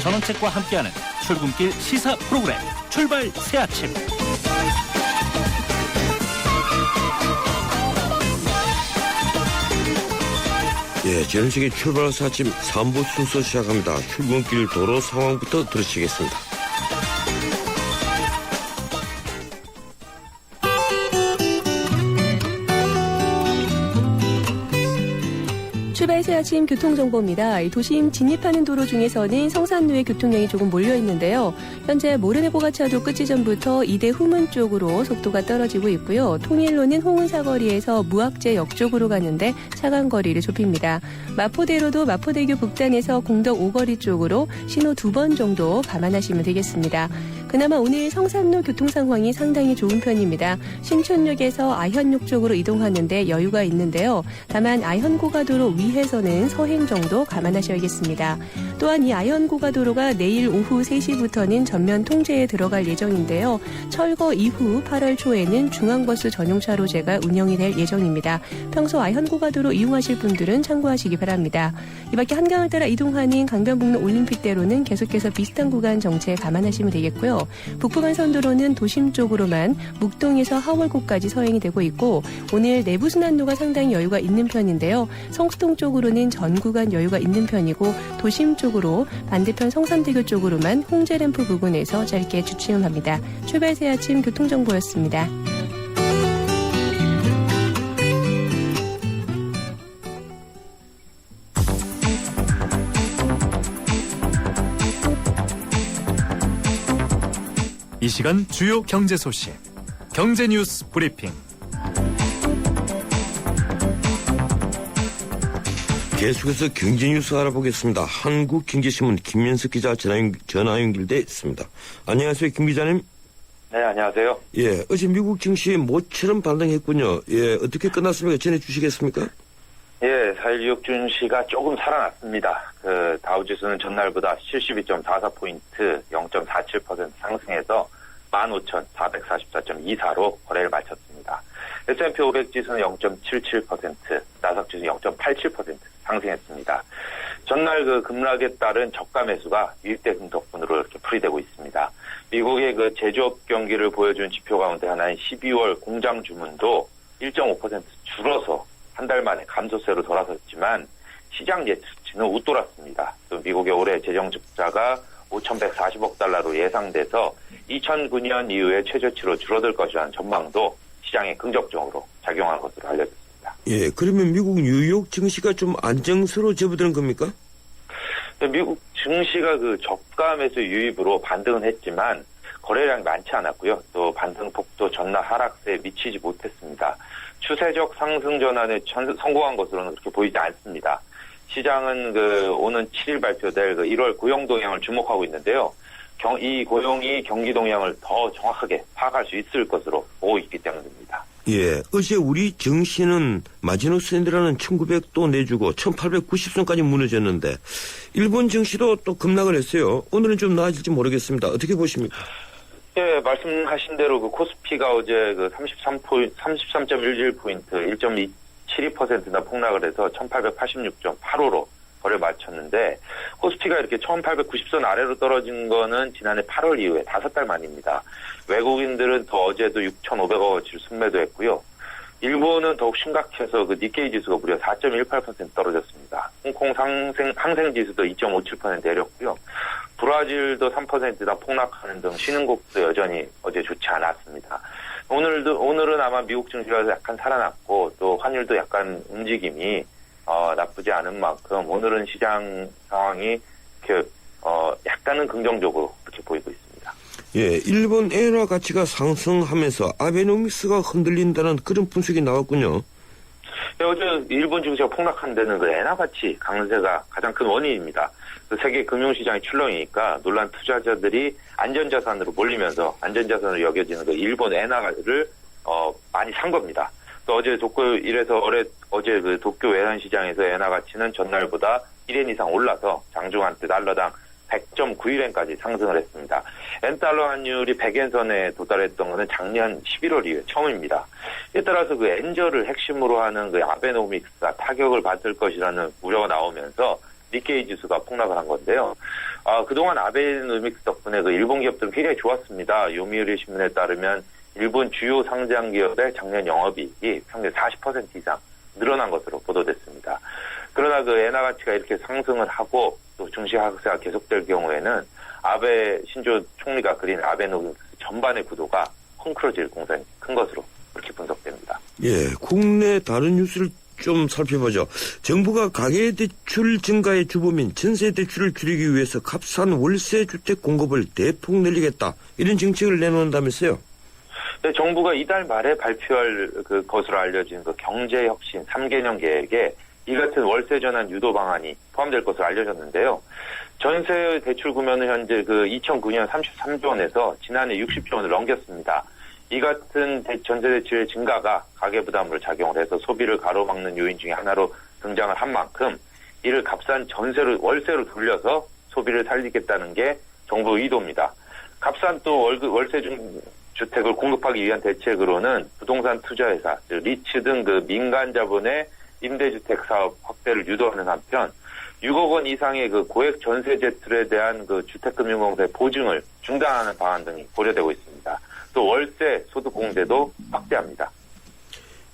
전원책과 함께하는 출근길 시사 프로그램 출발 새아침. 예, 전세계 출발 새아침 3부 순서 시작합니다. 출근길 도로 상황부터 들으시겠습니다. 출발 새아침 교통정보입니다. 도심 진입하는 도로 중에서는 성산로에 교통량이 조금 몰려있는데요. 현재 모래내고가차도 끝지점부터 이대 후문 쪽으로 속도가 떨어지고 있고요. 통일로는 홍은사거리에서 무학재역 쪽으로 가는데 차간거리를 좁힙니다. 마포대로도 마포대교 북단에서 공덕 오거리 쪽으로 신호 2번 정도 감안하시면 되겠습니다. 그나마 오늘 성산로 교통 상황이 상당히 좋은 편입니다. 신촌역에서 아현역 쪽으로 이동하는데 여유가 있는데요. 다만 아현고가도로 위에서는 서행 정도 감안하셔야겠습니다. 또한 이 아현고가도로가 내일 오후 3시부터는 전면 통제에 들어갈 예정인데요. 철거 이후 8월 초에는 중앙버스 전용 차로제가 운영이 될 예정입니다. 평소 아현고가도로 이용하실 분들은 참고하시기 바랍니다. 이밖에 한강을 따라 이동하는 강변북로 올림픽대로는 계속해서 비슷한 구간 정체 감안하시면 되겠고요. 북부간선도로는 도심 쪽으로만 묵동에서 하월고까지 서행이 되고 있고 오늘 내부순환로가 상당히 여유가 있는 편인데요. 성수동 쪽으로는 전 구간 여유가 있는 편이고 도심 쪽으로 반대편 성산대교 쪽으로만 홍제램프 부근에서 짧게 주춤합니다. 출발 새아침 교통정보였습니다. 이 시간 주요 경제 소식, 경제 뉴스 브리핑. 계속해서 경제 뉴스 알아보겠습니다. 한국경제신문 김민석 기자 전화 연결돼 있습니다. 안녕하세요, 김 기자님. 네, 안녕하세요. 예, 어제 미국 증시에 모처럼 반등했군요. 예, 어떻게 끝났습니까? 전해주시겠습니까? 예, 4일 뉴욕 증시가 조금 살아났습니다. 다우지수는 전날보다 72.44포인트, 0.47% 상승해서 15,444.24로 거래를 마쳤습니다. S&P 500 지수는 0.77%, 나스닥 지수는 0.87% 상승했습니다. 전날 급락에 따른 저가 매수가 유입 대금 덕분으로 이렇게 풀이되고 있습니다. 미국의 제조업 경기를 보여준 지표 가운데 하나인 12월 공장 주문도 1.5% 줄어서 한 달 만에 감소세로 돌아섰지만 시장 예측치는 웃돌았습니다. 또 미국의 올해 재정 적자가 5,140억 달러로 예상돼서 2009년 이후에 최저치로 줄어들 것이라는 전망도 시장에 긍정적으로 작용한 것으로 알려졌습니다. 예, 그러면 미국 뉴욕 증시가 좀 안정세로 접어드는 겁니까? 미국 증시가 저가 매수 유입으로 반등은 했지만 거래량이 많지 않았고요. 또 반등 폭도 전날 하락세에 미치지 못했습니다. 추세적 상승 전환에 성공한 것으로는 그렇게 보이지 않습니다. 시장은 오는 7일 발표될 1월 고용 동향을 주목하고 있는데요. 이 고용이 경기 동향을 더 정확하게 파악할 수 있을 것으로 보고 있기 때문입니다. 예, 어제 우리 증시는 마지노 샌드라는 1900도 내주고 1890선까지 무너졌는데 일본 증시도 또 급락을 했어요. 오늘은 좀 나아질지 모르겠습니다. 어떻게 보십니까? 예, 말씀하신 대로 코스피가 어제 33.11포인트, 1.72%나 폭락을 해서 1886.85로 거래를 마쳤는데, 코스피가 이렇게 1890선 아래로 떨어진 거는 지난해 8월 이후에 5달 만입니다. 외국인들은 더 어제도 6,500억어치를 순매도했고요. 일본은 더욱 심각해서 니케이 지수가 무려 4.18% 떨어졌습니다. 홍콩 항생 지수도 2.57% 내렸고요. 브라질도 3%나 폭락하는 등 신흥국도 여전히 어제 좋지 않았습니다. 오늘은 아마 미국 증시가 약간 살아났고 또 환율도 약간 움직임이 나쁘지 않은 만큼 오늘은 시장 상황이 약간은 긍정적으로 그렇게 보이고 있습니다. 예, 일본 엔화 가치가 상승하면서 아베노믹스가 흔들린다는 그런 분석이 나왔군요. 네, 어제 일본 증시가 폭락한 데는 엔화 가치 강세가 가장 큰 원인입니다. 세계 금융시장이 출렁이니까 놀란 투자자들이 안전자산으로 몰리면서 안전자산으로 여겨지는 일본 엔화를 많이 산 겁니다. 또 어제 어제 도쿄 외환시장에서 엔화 가치는 전날보다 1엔 이상 올라서 장중한 때 달러당 100.91엔까지 상승을 했습니다. 엔달러 환율이 100엔 선에 도달했던 것은 작년 11월 이후에 처음입니다. 이에 따라서 엔저를 핵심으로 하는 아베노믹스가 타격을 받을 것이라는 우려가 나오면서 니케이 지수가 폭락을 한 건데요. 그동안 아베노믹스 덕분에 그 일본 기업들은 굉장히 좋았습니다. 요미우리 신문에 따르면 일본 주요 상장 기업의 작년 영업이익이 평균 40% 이상 늘어난 것으로 보도됐습니다. 그러나 그 엔화 가치가 이렇게 상승을 하고 또 증시 하락세가 계속될 경우에는 아베 신조 총리가 그린 아베노믹스 전반의 구도가 헝클어질 공산이 큰 것으로 그렇게 분석됩니다. 예, 국내 다른 뉴스를 좀 살펴보죠. 정부가 가계대출 증가의 주범인 전세대출을 줄이기 위해서 값싼 월세주택 공급을 대폭 늘리겠다. 이런 정책을 내놓는다면서요? 네, 정부가 이달 말에 발표할 것으로 알려진 그 경제혁신 3개년 계획에 이 같은 월세 전환 유도 방안이 포함될 것으로 알려졌는데요. 전세 대출 규모는 현재 2009년 33조 원에서 지난해 60조 원을 넘겼습니다. 이 같은 전세 대출의 증가가 가계 부담으로 작용을 해서 소비를 가로막는 요인 중에 하나로 등장을 한 만큼 이를 값싼 월세로 돌려서 소비를 살리겠다는 게 정부 의도입니다. 값싼 또 월세 주택을 공급하기 위한 대책으로는 부동산 투자회사, 리츠 등 민간 자본의 임대주택 사업 확대를 유도하는 한편 6억 원 이상의 고액 전세 대출에 대한 주택금융공사의 보증을 중단하는 방안 등이 고려되고 있습니다. 또 월세 소득공제도 확대합니다.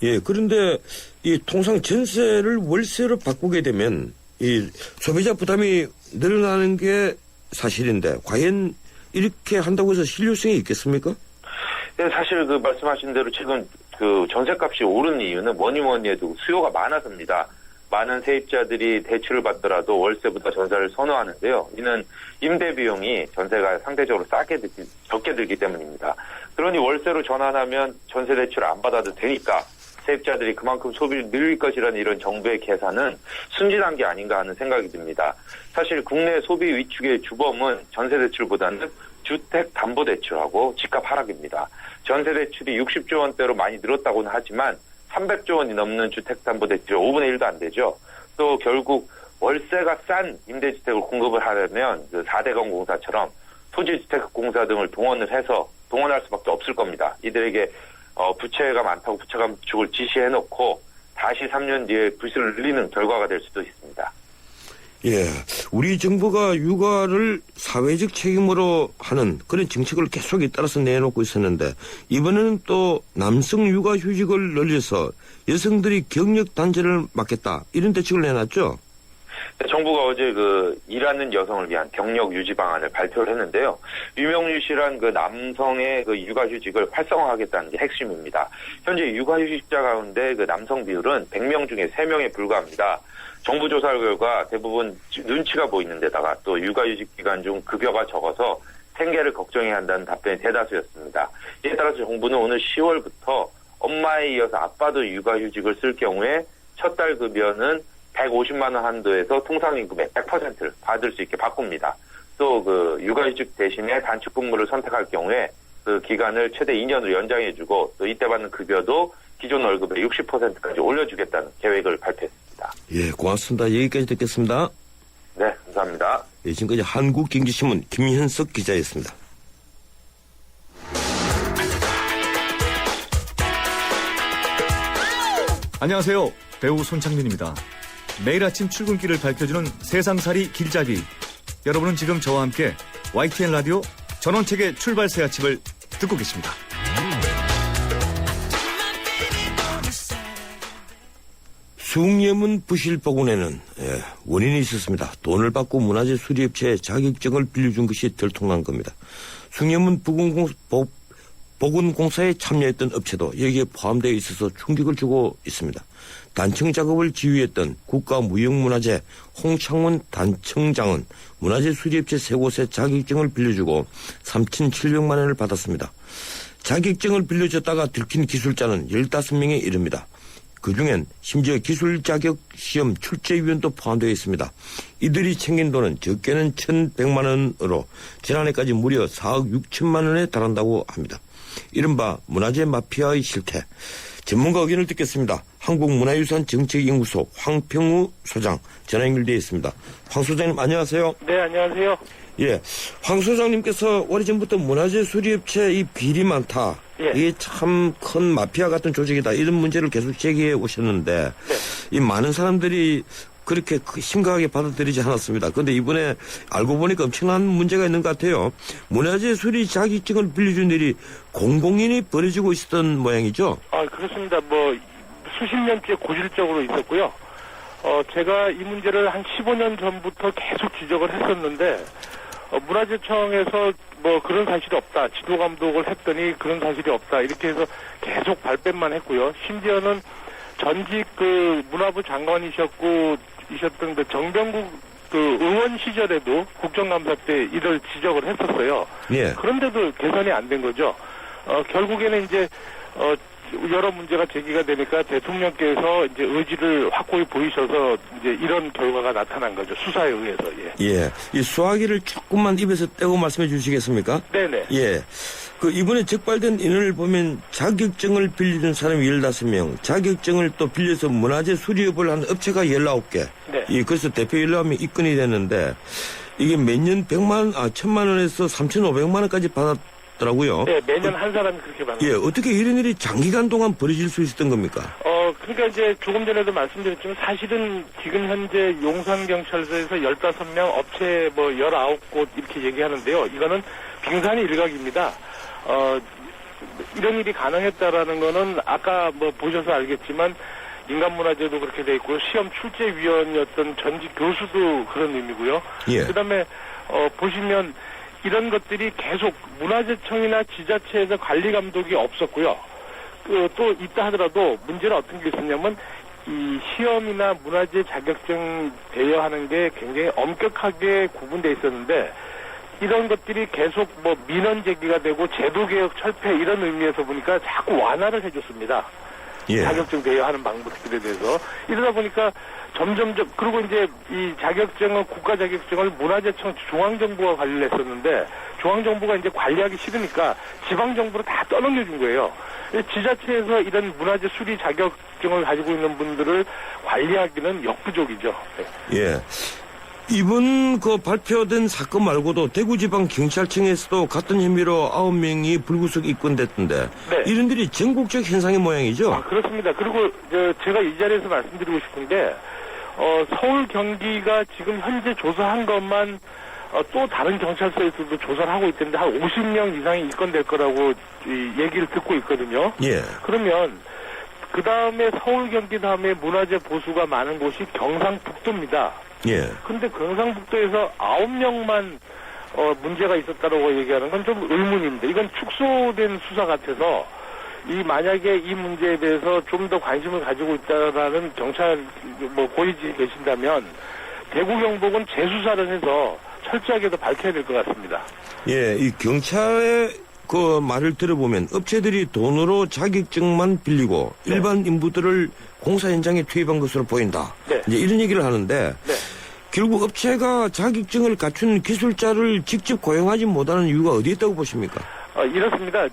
예, 그런데 이 통상 전세를 월세로 바꾸게 되면 이 소비자 부담이 늘어나는 게 사실인데 과연 이렇게 한다고 해서 실효성이 있겠습니까? 네, 사실 말씀하신 대로 지금 전세값이 오른 이유는 뭐니 해도 수요가 많아서입니다. 많은 세입자들이 대출을 받더라도 월세보다 전세를 선호하는데요. 이는 임대 비용이 전세가 상대적으로 적게 들기 때문입니다. 그러니 월세로 전환하면 전세 대출을 안 받아도 되니까 세입자들이 그만큼 소비를 늘릴 것이라는 이런 정부의 계산은 순진한 게 아닌가 하는 생각이 듭니다. 사실 국내 소비 위축의 주범은 전세 대출보다는 주택담보대출하고 집값 하락입니다. 전세 대출이 60조 원대로 많이 늘었다고는 하지만 300조 원이 넘는 주택담보대출이 5분의 1도 안 되죠. 또 결국 월세가 싼 임대주택을 공급을 하려면 4대강 공사처럼 토지주택공사 등을 동원할 수밖에 없을 겁니다. 이들에게 부채가 많다고 부채 감축을 지시해놓고 다시 3년 뒤에 부실을 늘리는 결과가 될 수도 있습니다. 예, 우리 정부가 육아를 사회적 책임으로 하는 그런 정책을 계속 잇따라서 내놓고 있었는데 이번에는 또 남성 육아휴직을 늘려서 여성들이 경력 단절을 막겠다 이런 대책을 내놨죠? 네, 정부가 어제 일하는 여성을 위한 경력 유지 방안을 발표를 했는데요. 유명유실한 남성의 육아휴직을 활성화하겠다는 게 핵심입니다. 현재 육아휴직자 가운데 남성 비율은 100명 중에 3명에 불과합니다. 정부 조사 결과 대부분 눈치가 보이는 데다가 또 육아휴직 기간 중 급여가 적어서 생계를 걱정해야 한다는 답변이 대다수였습니다. 이에 따라서 정부는 오늘 10월부터 엄마에 이어서 아빠도 육아휴직을 쓸 경우에 첫 달 급여는 150만 원 한도에서 통상임금의 100%를 받을 수 있게 바꿉니다. 또 육아휴직 대신에 단축근무를 선택할 경우에 기간을 최대 2년으로 연장해주고 또 이때 받는 급여도 기존 월급의 60%까지 올려주겠다는 계획을 발표했습니다. 예, 고맙습니다. 여기까지 듣겠습니다. 네, 감사합니다. 예, 지금까지 한국경제신문 김현석 기자였습니다. 안녕하세요. 배우 손창민입니다. 매일 아침 출근길을 밝혀주는 세상살이 길잡이. 여러분은 지금 저와 함께 YTN 라디오 전원책의 출발 새 아침을 듣고 계십니다. 숭례문 부실 복원에는 원인이 있었습니다. 돈을 받고 문화재 수리업체에 자격증을 빌려준 것이 들통난 겁니다. 숭례문 복원공사에 참여했던 업체도 여기에 포함되어 있어서 충격을 주고 있습니다. 단청 작업을 지휘했던 국가무형문화재 홍창원 단청장은 문화재 수리업체 3곳에 자격증을 빌려주고 3,700만 원을 받았습니다. 자격증을 빌려줬다가 들킨 기술자는 15명에 이릅니다. 그중엔 심지어 기술 자격 시험 출제위원도 포함되어 있습니다. 이들이 챙긴 돈은 적게는 1,100만 원으로 지난해까지 무려 4억 6천만 원에 달한다고 합니다. 이른바 문화재 마피아의 실태. 전문가 의견을 듣겠습니다. 한국문화유산정책연구소 황평우 소장 전화 연결되어 있습니다. 황 소장님 안녕하세요. 네, 안녕하세요. 예, 황 소장님께서 오래전부터 문화재 수리업체 이 비리 많다. 예. 이게 참 큰 마피아 같은 조직이다. 이런 문제를 계속 제기해 오셨는데 네. 이 많은 사람들이 그렇게 심각하게 받아들이지 않았습니다. 그런데 이번에 알고 보니까 엄청난 문제가 있는 것 같아요. 문화재 수리 자격증을 빌려준 일이 공공연히 벌어지고 있었던 모양이죠. 그렇습니다. 수십 년째 고질적으로 있었고요. 제가 이 문제를 한 15년 전부터 계속 지적을 했었는데, 문화재청에서 그런 사실이 없다. 지도 감독을 했더니 그런 사실이 없다. 이렇게 해서 계속 발뺌만 했고요. 심지어는 전직 문화부 장관이셨던 정병국 의원 시절에도 국정감사 때 이를 지적을 했었어요. 예. 그런데도 개선이 안 된 거죠. 결국에는 이제 여러 문제가 제기가 되니까 대통령께서 이제 의지를 확고히 보이셔서 이제 이런 결과가 나타난 거죠. 수사에 의해서. 예. 이 수화기를 조금만 입에서 떼고 말씀해 주시겠습니까? 네네. 예. 이번에 적발된 인원을 보면 자격증을 빌려준 사람이 15명, 자격증을 또 빌려서 문화재 수리업을 한 업체가 19개. 네. 그래서 대표 19명이 입건이 됐는데, 이게 매년 1,000만 원에서 3,500만 원까지 받았더라고요. 네, 매년 한 사람이 그렇게 받는 예, 어떻게 이런 일이 장기간 동안 벌어질 수 있었던 겁니까? 그러니까 이제 조금 전에도 말씀드렸지만 사실은 지금 현재 용산경찰서에서 15명, 업체 19곳 이렇게 얘기하는데요. 이거는 빙산의 일각입니다. 이런 일이 가능했다라는 거는 아까 보셔서 알겠지만 인간문화재도 그렇게 돼 있고요. 시험 출제위원이었던 전직 교수도 그런 의미고요. 예. 그다음에 보시면 이런 것들이 계속 문화재청이나 지자체에서 관리 감독이 없었고요. 또 있다 하더라도 문제는 어떤 게 있었냐면 이 시험이나 문화재 자격증 대여하는 게 굉장히 엄격하게 구분돼 있었는데 이런 것들이 계속 민원 제기가 되고 제도개혁 철폐 이런 의미에서 보니까 자꾸 완화를 해줬습니다. 예. 자격증 대여하는 방법들에 대해서 이러다 보니까 점점점 그리고 이제 이 자격증은 국가 자격증을 문화재청 중앙정부가 관리를 했었는데 중앙정부가 이제 관리하기 싫으니까 지방정부로 다 떠넘겨준 거예요. 지자체에서 이런 문화재 수리 자격증을 가지고 있는 분들을 관리하기는 역부족이죠. 예. 이번 발표된 사건 말고도 대구지방경찰청에서도 같은 혐의로 9명이 불구속 입건됐던데 네. 이런 일이 전국적 현상의 모양이죠? 그렇습니다. 그리고 제가 이 자리에서 말씀드리고 싶은 게 서울 경기가 지금 현재 조사한 것만 또 다른 경찰서에서도 조사를 하고 있던데 한 50명 이상이 입건될 거라고 얘기를 듣고 있거든요. 예. 그러면 그 다음에 서울 경기 다음에 문화재 보수가 많은 곳이 경상북도입니다. 예. 근데 경상북도에서 9명만 문제가 있었다라고 얘기하는 건 좀 의문입니다. 이건 축소된 수사 같아서 만약에 이 문제에 대해서 좀 더 관심을 가지고 있다라는 경찰 고위직이 계신다면 대구 경북은 재수사를 해서 철저하게도 밝혀야 될 것 같습니다. 예, 이 경찰의 말을 들어보면 업체들이 돈으로 자격증만 빌리고 네. 일반 인부들을 공사 현장에 투입한 것으로 보인다. 네. 이제 이런 얘기를 하는데 네. 결국 업체가 자격증을 갖춘 기술자를 직접 고용하지 못하는 이유가 어디에 있다고 보십니까? 이렇습니다.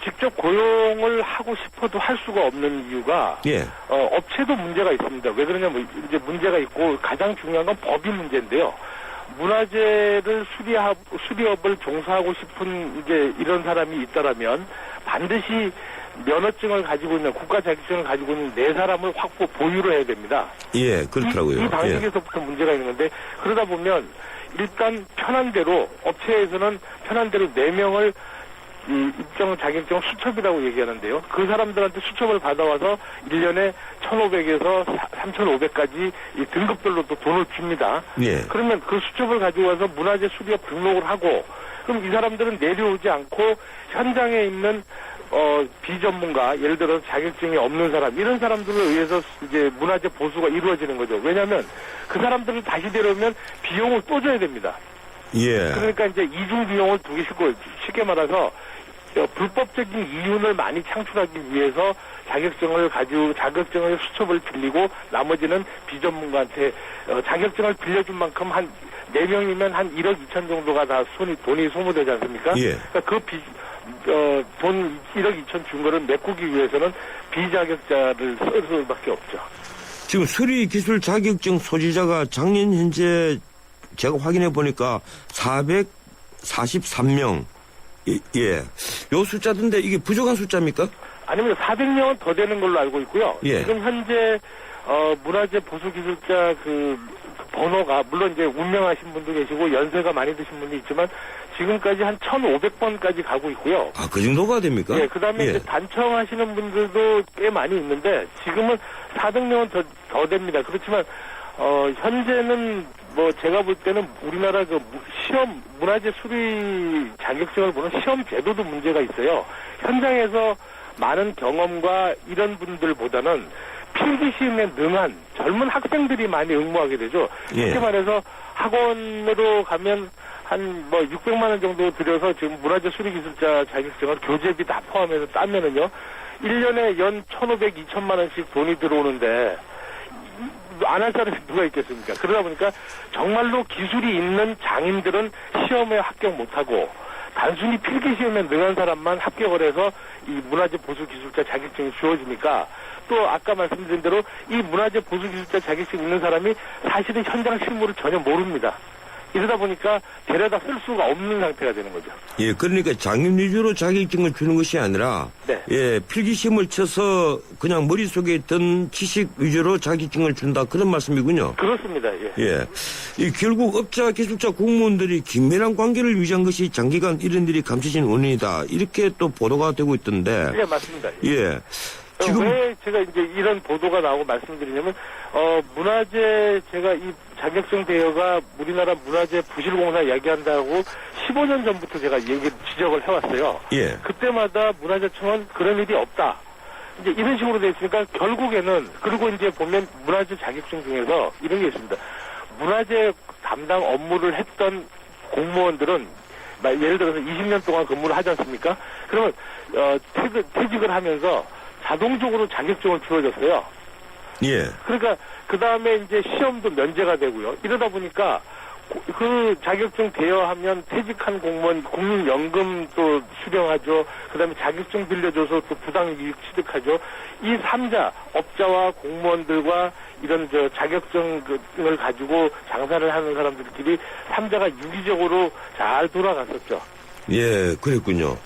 직접 고용을 하고 싶어도 할 수가 없는 이유가 예. 업체도 문제가 있습니다. 왜 그러냐면 이제 문제가 있고 가장 중요한 건 법이 문제인데요. 문화재를 수리업을 종사하고 싶은 이제 이런 사람이 있다라면 반드시 면허증을 가지고 있는 국가 자격증을 가지고 있는 4사람을 보유를 해야 됩니다. 예, 그렇더라고요. 이 방식에서부터 문제가 있는 건데 그러다 보면 일단 편한 대로 업체에서는 편한 대로 4명을 입정 자격증 수첩이라고 얘기하는데요. 그 사람들한테 수첩을 받아와서 1년에 1,500에서 3,500까지 이 등급별로 또 돈을 줍니다. 예. 그러면 그 수첩을 가지고 와서 문화재 수리업 등록을 하고 그럼 이 사람들은 내려오지 않고 현장에 있는 비전문가, 예를 들어 자격증이 없는 사람, 이런 사람들을 의해서 이제 문화재 보수가 이루어지는 거죠. 왜냐하면 그 사람들을 다시 데려오면 비용을 또 줘야 됩니다. 예. 그러니까 이제 이중 비용을 두기 쉽게 말해서 불법적인 이윤을 많이 창출하기 위해서 자격증을 수첩을 빌리고 나머지는 비전문가한테 자격증을 빌려준 만큼 한 4명이면 한 1억 2천 정도가 다 돈이 소모되지 않습니까? 예. 그러니까 돈 1억 2천 준 거를 메꾸기 위해서는 비자격자를 쓸 수밖에 없죠. 지금 수리기술 자격증 소지자가 작년 현재 제가 확인해 보니까 443명. 예. 요 숫자던데 이게 부족한 숫자입니까? 아니면 400명은 더 되는 걸로 알고 있고요. 예. 지금 현재 문화재 보수기술자 그 번호가, 물론 이제 운명하신 분도 계시고 연세가 많이 드신 분도 있지만 지금까지 한 1,500번까지 가고 있고요. 아, 그 정도가 됩니까? 예, 그 다음에 이제 단청하시는 분들도 꽤 많이 있는데 지금은 4등령은 더 됩니다. 그렇지만, 현재는 뭐 제가 볼 때는 우리나라 그 시험, 문화재 수리 자격증을 보는 시험 제도도 문제가 있어요. 현장에서 많은 경험과 이런 분들보다는 필기 시험에 능한 젊은 학생들이 많이 응모하게 되죠. 예. 쉽게 말해서 학원으로 가면 한 뭐 600만 원 정도 들여서 지금 문화재 수리기술자 자격증을 교재비 다 포함해서 따면은요, 1년에 연 1,500, 2,000만 원씩 돈이 들어오는데 안 할 사람이 누가 있겠습니까? 그러다 보니까 정말로 기술이 있는 장인들은 시험에 합격 못하고 단순히 필기 시험에 능한 사람만 합격을 해서 이 문화재 보수기술자 자격증이 주어지니까, 또 아까 말씀드린 대로 이 문화재 보수기술자 자격증 있는 사람이 사실은 현장 실무를 전혀 모릅니다. 이러다 보니까 데려다 쓸 수가 없는 상태가 되는 거죠. 예, 그러니까 장인 위주로 자격증을 주는 것이 아니라, 네. 예, 필기시험을 쳐서 그냥 머릿속에 있던 지식 위주로 자격증을 준다, 그런 말씀이군요. 그렇습니다. 예. 예. 이 결국 업자, 기술자, 공무원들이 긴밀한 관계를 유지한 것이 장기간 이런 일이 감춰진 원인이다, 이렇게 또 보도가 되고 있던데. 예, 맞습니다. 예. 지금 왜 제가 이제 이런 보도가 나오고 말씀드리냐면, 문화재, 제가 이 자격증 대여가 우리나라 문화재 부실공사 이야기한다고 15년 전부터 제가 지적을 해왔어요. 예. 그때마다 문화재청은 그런 일이 없다, 이제 이런 식으로 돼 있으니까 결국에는, 그리고 이제 보면 문화재 자격증 중에서 이런 게 있습니다. 문화재 담당 업무를 했던 공무원들은 예를 들어서 20년 동안 근무를 하지 않습니까? 그러면 퇴직을 하면서 자동적으로 자격증을 주어졌어요. 예. 그러니까 그 다음에 이제 시험도 면제가 되고요. 이러다 보니까 그 자격증 대여하면 퇴직한 공무원 국민연금 또 수령하죠. 그 다음에 자격증 빌려줘서 또 부당이익 취득하죠. 이 3자, 업자와 공무원들과 이런 자격증을 가지고 장사를 하는 사람들끼리 3자가 유기적으로 잘 돌아갔었죠. 예, 그랬군요.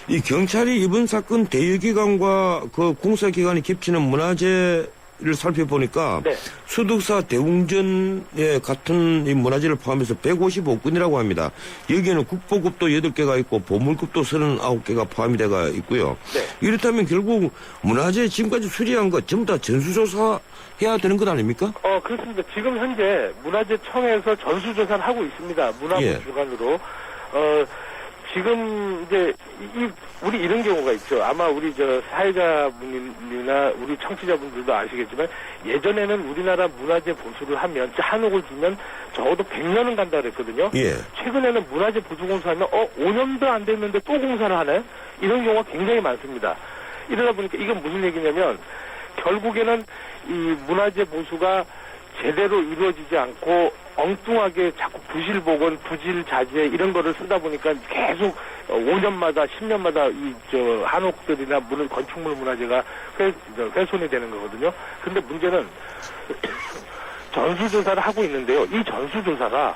이 경찰이 이번 사건 대여기관과 그 공사기관이 겹치는 문화재를 살펴보니까, 네. 수덕사 대웅전에 같은 이 문화재를 포함해서 155건이라고 합니다. 여기에는 국보급도 8개가 있고 보물급도 39개가 포함이 되어 있고요. 네. 이렇다면 결국 문화재 지금까지 수리한 것 전부 다 전수조사해야 되는 것 아닙니까? 그렇습니다. 지금 현재 문화재청에서 전수조사를 하고 있습니다. 문화부 예. 주관으로. 지금 이제 우리 이런 경우가 있죠. 아마 우리 사회자분이나 우리 청취자분들도 아시겠지만, 예전에는 우리나라 문화재 보수를 하면 한옥을 주면 적어도 100년은 간다 그랬거든요. 예. 최근에는 문화재 보수 공사하면 5년도 안 됐는데 또 공사를 하네? 이런 경우가 굉장히 많습니다. 이러다 보니까 이건 무슨 얘기냐면, 결국에는 이 문화재 보수가 제대로 이루어지지 않고 엉뚱하게 자꾸 부실복원, 부실자재 이런 거를 쓰다 보니까 계속 5년마다 10년마다 한옥들이나 건축물 문화재가 훼손이 되는 거거든요. 근데 문제는 전수조사를 하고 있는데요. 이 전수조사가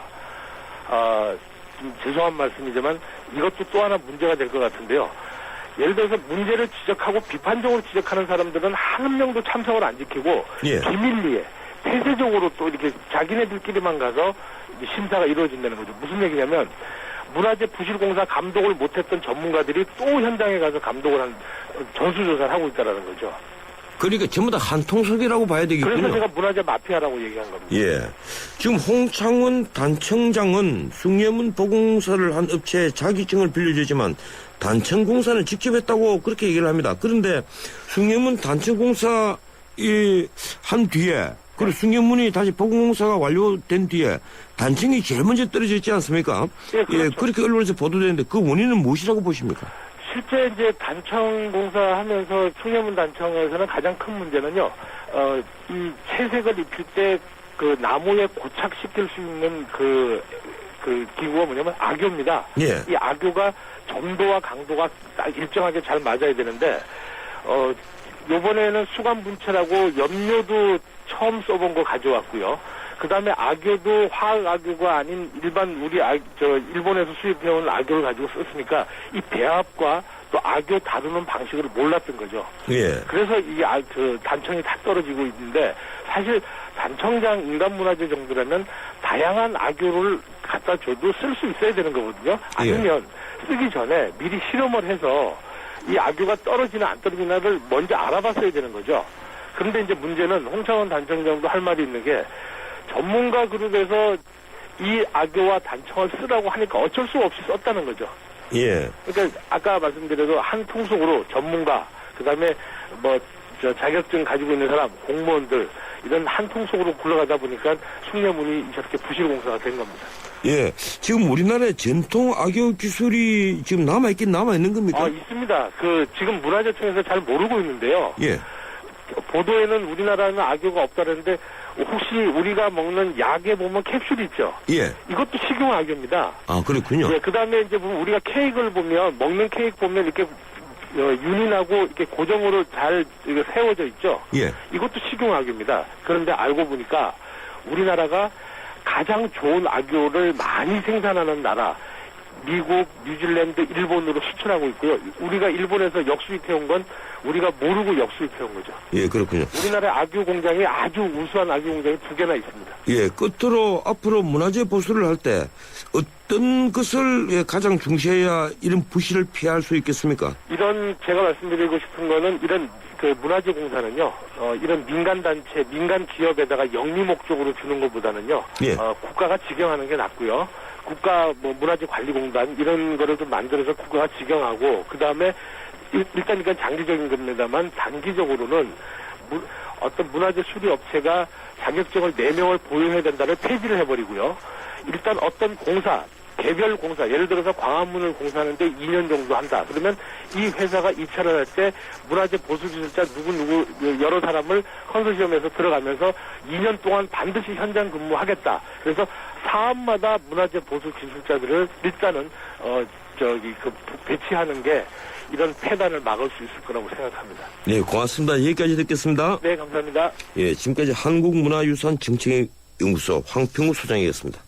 좀 죄송한 말씀이지만 이것도 또 하나 문제가 될 것 같은데요. 예를 들어서 문제를 지적하고 비판적으로 지적하는 사람들은 한 명도 참석을 안 지키고, 예. 비밀리에 폐쇄적으로 또 이렇게 자기네들끼리만 가서 심사가 이루어진다는 거죠. 무슨 얘기냐면, 문화재 부실공사 감독을 못했던 전문가들이 또 현장에 가서 감독을 전수조사를 하고 있다는 거죠. 그러니까 전부 다 한통속이라고 봐야 되겠군요. 그래서 제가 문화재 마피아라고 얘기한 겁니다. 예. 지금 홍창원 단청장은 숭례문 보공사를 한 업체에 자격증을 빌려주지만 단청공사는 직접 했다고 그렇게 얘기를 합니다. 그런데 숭례문 단청공사 한 뒤에, 그리고 숭례문이 다시 보공공사가 완료된 뒤에 단청이 제일 먼저 떨어져 있지 않습니까? 예, 그렇죠. 예, 그렇게 언론에서 보도되는데 그 원인은 무엇이라고 보십니까? 실제 이제 단청공사 하면서 숭례문 단청에서는 가장 큰 문제는요, 이 채색을 입힐 때 그 나무에 고착시킬 수 있는 그 기구가 뭐냐면 악교입니다. 예. 이 악교가 점도와 강도가 딱 일정하게 잘 맞아야 되는데, 요번에는 수감분체라고 염료도 처음 써본 거 가져왔고요. 그 다음에 악교도 화학 악교가 아닌 일반 일본에서 수입해온 악교를 가지고 썼으니까 이 배합과 또 악교 다루는 방식을 몰랐던 거죠. 예. 그래서 이 단청이 다 떨어지고 있는데 사실 단청장 인간문화재 정도라면 다양한 악교를 갖다 줘도 쓸 수 있어야 되는 거거든요. 아니면 쓰기 전에 미리 실험을 해서 이 악교가 떨어지나 안 떨어지나를 먼저 알아봤어야 되는 거죠. 그런데 이제 문제는 홍창원 단청장도 할 말이 있는 게 전문가 그룹에서 이 악교와 단청을 쓰라고 하니까 어쩔 수 없이 썼다는 거죠. 예. 그러니까 아까 말씀드려도 한 통속으로 전문가, 그다음에 자격증 가지고 있는 사람, 공무원들 이런 한 통속으로 굴러가다 보니까 숭례문이 저렇게 부실공사가 된 겁니다. 예. 지금 우리나라의 전통 악교 기술이 지금 남아있는 겁니까? 있습니다. 지금 문화재청에서 잘 모르고 있는데요. 예. 보도에는 우리나라는 악교가 없다는데 혹시 우리가 먹는 약에 보면 캡슐 있죠? 예. 이것도 식용 악교입니다. 아, 그렇군요. 예, 그 다음에 이제 우리가 케이크를 보면, 먹는 케이크 보면 이렇게 윤인하고 이렇게 고정으로 잘 세워져 있죠? 예. 이것도 식용 악교입니다. 그런데 알고 보니까 우리나라가 가장 좋은 악교를 많이 생산하는 나라, 미국, 뉴질랜드, 일본으로 수출하고 있고요. 우리가 일본에서 역수입해온 건 우리가 모르고 역수입해온 거죠. 예, 그렇군요. 우리나라의 악교 공장이 아주 우수한 악교 공장이 2개나 있습니다. 예, 끝으로 앞으로 문화재 보수를 할 때 어떤 것을 가장 중시해야 이런 부실을 피할 수 있겠습니까? 이런 제가 말씀드리고 싶은 거는 이런 문화재 공사는요, 이런 민간단체, 민간 기업에다가 영리 목적으로 주는 것보다는요, 예. 국가가 직영하는 게 낫고요. 국가 문화재 관리공단 이런 거를 좀 만들어서 국가가 직영하고, 그 다음에 일단 이건 장기적인 겁니다만 단기적으로는 어떤 문화재 수리 업체가 자격증을 4명을 보유해야 된다를 폐지를 해버리고요. 일단 어떤 공사, 개별 공사, 예를 들어서 광화문을 공사하는데 2년 정도 한다. 그러면 이 회사가 입찰을 할 때 문화재 보수기술자 누구 여러 사람을 컨소시엄에서 들어가면서 2년 동안 반드시 현장 근무하겠다. 그래서 사업마다 문화재 보수기술자들을 일단은 배치하는 게 이런 폐단을 막을 수 있을 거라고 생각합니다. 네, 고맙습니다. 여기까지 듣겠습니다. 네, 감사합니다. 예, 지금까지 한국문화유산 정책연구소 황평우 소장이었습니다.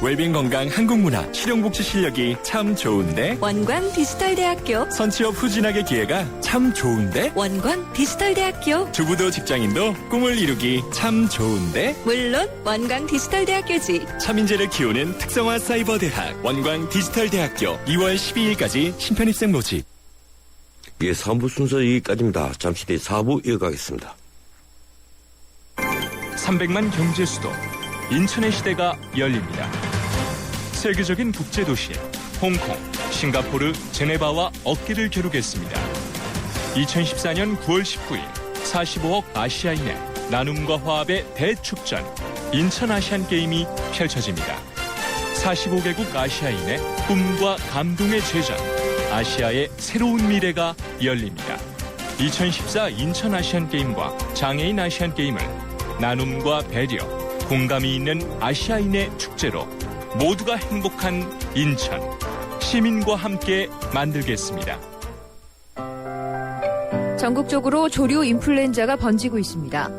웰빙 건강 한국문화 실용복지 실력이 참 좋은데 원광 디지털대학교 선취업 후진학의 기회가 참 좋은데 원광 디지털대학교 주부도 직장인도 꿈을 이루기 참 좋은데 물론 원광 디지털대학교지. 차민재를 키우는 특성화 사이버대학 원광 디지털대학교 2월 12일까지 신편입생 모집. 예, 3부 순서 여기까지입니다. 잠시 뒤 4부 이어가겠습니다. 300만 경제 수도 인천의 시대가 열립니다. 세계적인 국제도시 홍콩, 싱가포르, 제네바와 어깨를 겨루겠습니다. 2014년 9월 19일 45억 아시아인의 나눔과 화합의 대축전 인천 아시안게임이 펼쳐집니다. 45개국 아시아인의 꿈과 감동의 제전 아시아의 새로운 미래가 열립니다. 2014 인천 아시안게임과 장애인 아시안게임을 나눔과 배려, 공감이 있는 아시아인의 축제로 모두가 행복한 인천, 시민과 함께 만들겠습니다. 전국적으로 조류 인플루엔자가 번지고 있습니다.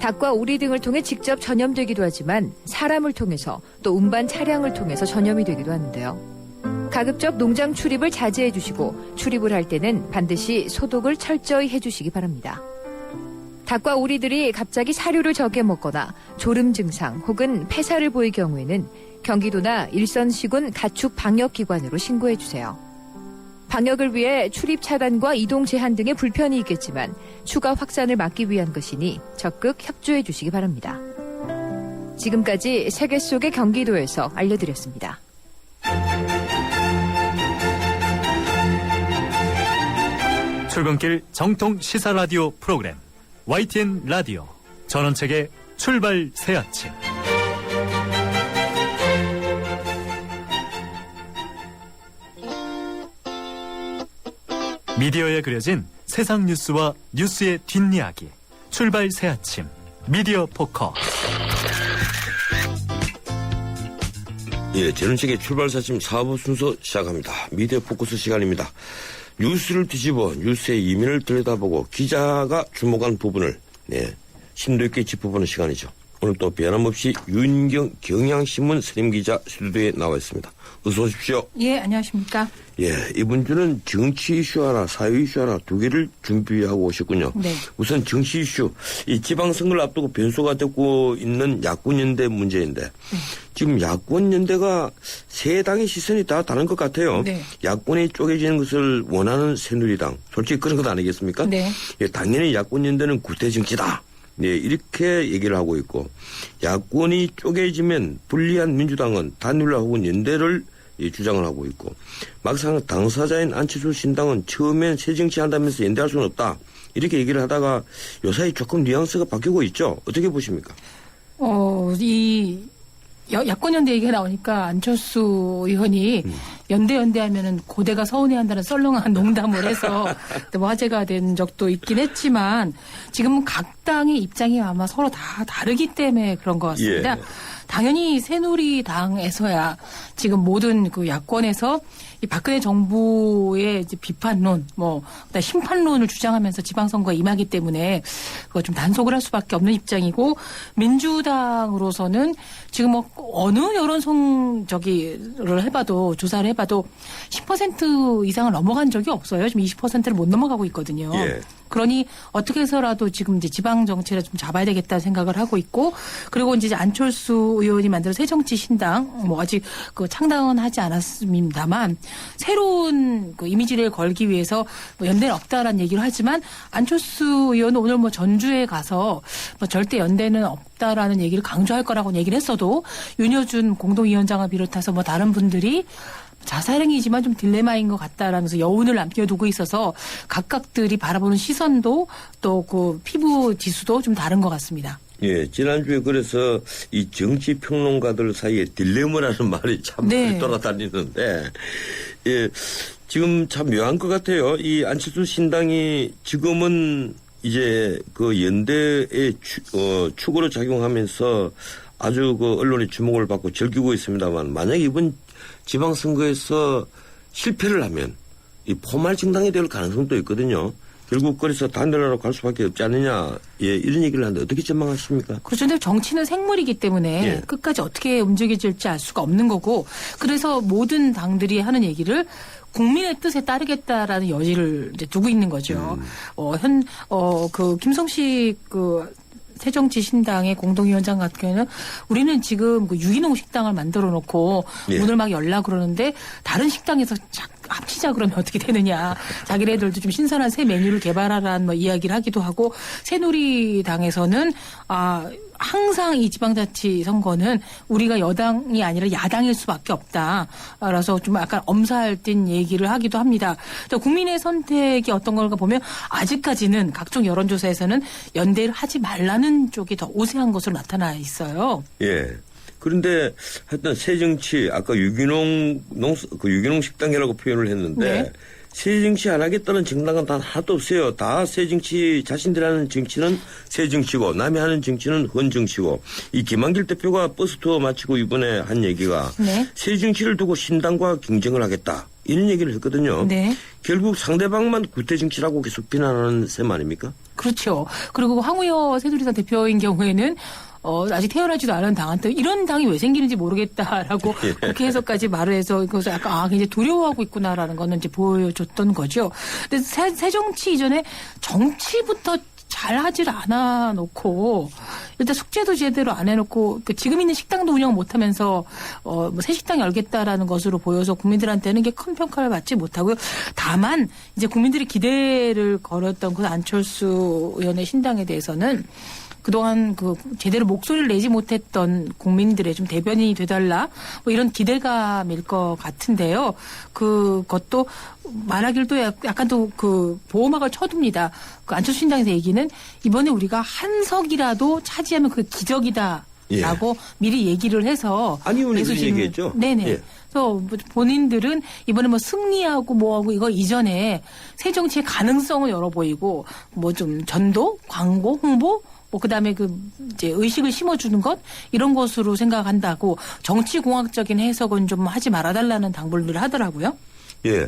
닭과 오리 등을 통해 직접 전염되기도 하지만 사람을 통해서 또 운반 차량을 통해서 전염이 되기도 하는데요. 가급적 농장 출입을 자제해 주시고 출입을 할 때는 반드시 소독을 철저히 해주시기 바랍니다. 닭과 오리들이 갑자기 사료를 적게 먹거나 졸음 증상 혹은 폐사를 보일 경우에는 경기도나 일선시군 가축 방역기관으로 신고해 주세요. 방역을 위해 출입 차단과 이동 제한 등의 불편이 있겠지만 추가 확산을 막기 위한 것이니 적극 협조해 주시기 바랍니다. 지금까지 세계 속의 경기도에서 알려드렸습니다. 출근길 정통 시사 라디오 프로그램 YTN 라디오 전원책의 출발 새 아침. 미디어에 그려진 세상 뉴스와 뉴스의 뒷이야기. 출발 새 아침 미디어 포커. 예, 전원책의 출발 새 아침 4부 순서 시작합니다. 미디어 포커스 시간입니다. 뉴스를 뒤집어 뉴스의 이면을 들여다보고 기자가 주목한 부분을 심도 있게 짚어보는 시간이죠. 오늘 또 변함없이 윤경 경향신문 선임기자 스튜디오에 나와 있습니다. 어서 오십시오. 예, 안녕하십니까. 예, 이번 주는 정치 이슈 하나, 사회 이슈 하나 두 개를 준비하고 오셨군요. 네. 우선 정치 이슈, 이 지방선거를 앞두고 변수가 되고 있는 야권연대 문제인데 지금 야권연대가 세 당의 시선이 다 다른 것 같아요. 네. 야권이 쪼개지는 것을 원하는 새누리당, 솔직히 그런 것 아니겠습니까? 네. 예, 당연히 야권연대는 구태 정치다. 네, 이렇게 얘기를 하고 있고 야권이 쪼개지면 불리한 민주당은 단일화 혹은 연대를 주장을 하고 있고 막상 당사자인 안철수 신당은 처음엔 새정치한다면서 연대할 수는 없다. 이렇게 얘기를 하다가 요사이 조금 뉘앙스가 바뀌고 있죠. 어떻게 보십니까? 야권연대 얘기가 나오니까 안철수 의원이 연대하면은 고대가 서운해한다는 썰렁한 농담을 해서 뭐 화제가 된 적도 있긴 했지만 지금은 각 당의 입장이 아마 서로 다 다르기 때문에 그런 것 같습니다. 예. 당연히 새누리당에서야 지금 모든 그 야권에서 이 박근혜 정부의 이제 비판론, 그다음 심판론을 주장하면서 지방선거에 임하기 때문에 그거 좀 단속을 할 수밖에 없는 입장이고 민주당으로서는 지금 어느 여론조사를 해봐도 10% 이상을 넘어간 적이 없어요. 지금 20%를 못 넘어가고 있거든요. 예. 그러니 어떻게 해서라도 지금 이제 지방 정치를 좀 잡아야 되겠다는 생각을 하고 있고 그리고 이제 안철수 의원이 만든 새정치 신당 아직 그 창당은 하지 않았습니다만 새로운 그 이미지를 걸기 위해서 연대는 없다라는 얘기를 하지만 안철수 의원은 오늘 전주에 가서 절대 연대는 없다라는 얘기를 강조할 거라고 얘기를 했어도 윤여준 공동위원장을 비롯해서 다른 분들이 자사령이지만 좀 딜레마인 것 같다라면서 여운을 남겨두고 있어서 각각들이 바라보는 시선도 또 그 피부 지수도 좀 다른 것 같습니다. 예, 지난주에 그래서 이 정치 평론가들 사이에 딜레마라는 말이 참 많이 돌아다니는데, 예, 지금 참 묘한 것 같아요. 이 안철수 신당이 지금은 이제 그 연대의 축으로 작용하면서 아주 그 언론의 주목을 받고 즐기고 있습니다만 만약에 이번 지방선거에서 실패를 하면 이 포말 정당이 될 가능성도 있거든요. 결국 그래서 단일화로 갈 수밖에 없지 않느냐. 예, 이런 얘기를 하는데 어떻게 전망하십니까? 그렇죠. 근데 정치는 생물이기 때문에 예. 끝까지 어떻게 움직여질지 알 수가 없는 거고 그래서 모든 당들이 하는 얘기를 국민의 뜻에 따르겠다라는 여지를 이제 두고 있는 거죠. 김성식 새정치 신당의 공동위원장 같은 경우는 우리는 지금 그 유기농 식당을 만들어 놓고 예. 오늘 막 연락 그러는데 다른 식당에서 합치자 그러면 어떻게 되느냐. 자기네들도 좀 신선한 새 메뉴를 개발하라는 이야기를 하기도 하고 새누리당에서는 항상 이 지방자치 선거는 우리가 여당이 아니라 야당일 수밖에 없다. 그래서 좀 약간 엄살된 얘기를 하기도 합니다. 국민의 선택이 어떤 걸까 보면 아직까지는 각종 여론조사에서는 연대를 하지 말라는 쪽이 더 우세한 것으로 나타나 있어요. 예. 그런데 하여튼 새정치 아까 유기농 식당이라고 표현을 했는데 네. 새정치 안 하겠다는 정당은 단 하나도 없어요. 다 새정치 자신들이 하는 정치는 새정치고 남이 하는 정치는 헌정치고 이 김한길 대표가 버스 투어 마치고 이번에 한 얘기가 네. 새정치를 두고 신당과 경쟁을 하겠다. 이런 얘기를 했거든요. 네. 결국 상대방만 구태정치라고 계속 비난하는 셈 아닙니까? 그렇죠. 그리고 황우여 새누리당 대표인 경우에는 아직 태어나지도 않은 당한테 이런 당이 왜 생기는지 모르겠다라고 그렇게 해서까지 말을 해서 그래서 약간 굉장히 두려워하고 있구나라는 거는 이제 보여줬던 거죠. 근데 새정치 이전에 정치부터 잘 하질 않아 놓고 일단 숙제도 제대로 안 해놓고 지금 있는 식당도 운영 못하면서 새 식당 열겠다라는 것으로 보여서 국민들한테는 게 큰 평가를 받지 못하고요. 다만 이제 국민들이 기대를 걸었던 그 안철수 의원의 신당에 대해서는 그동안 제대로 목소리를 내지 못했던 국민들의 좀 대변인이 되달라 이런 기대감일 것 같은데요. 그것도 말하길 또 약간 또 보호막을 쳐둡니다. 안철수 신당에서 얘기는 이번에 우리가 한 석이라도 차지하면 그게 기적이다. 라고 미리 얘기를 해서. 아니, 오늘 그런 얘기했죠? 네네. 예. 그래서 본인들은 이번에 승리하고 뭐하고 이거 이전에 새 정치의 가능성을 열어 보이고 좀 전도, 광고, 홍보 그다음에 이제 의식을 심어주는 것 이런 것으로 생각한다고 정치공학적인 해석은 좀 하지 말아달라는 당부를 하더라고요. 예,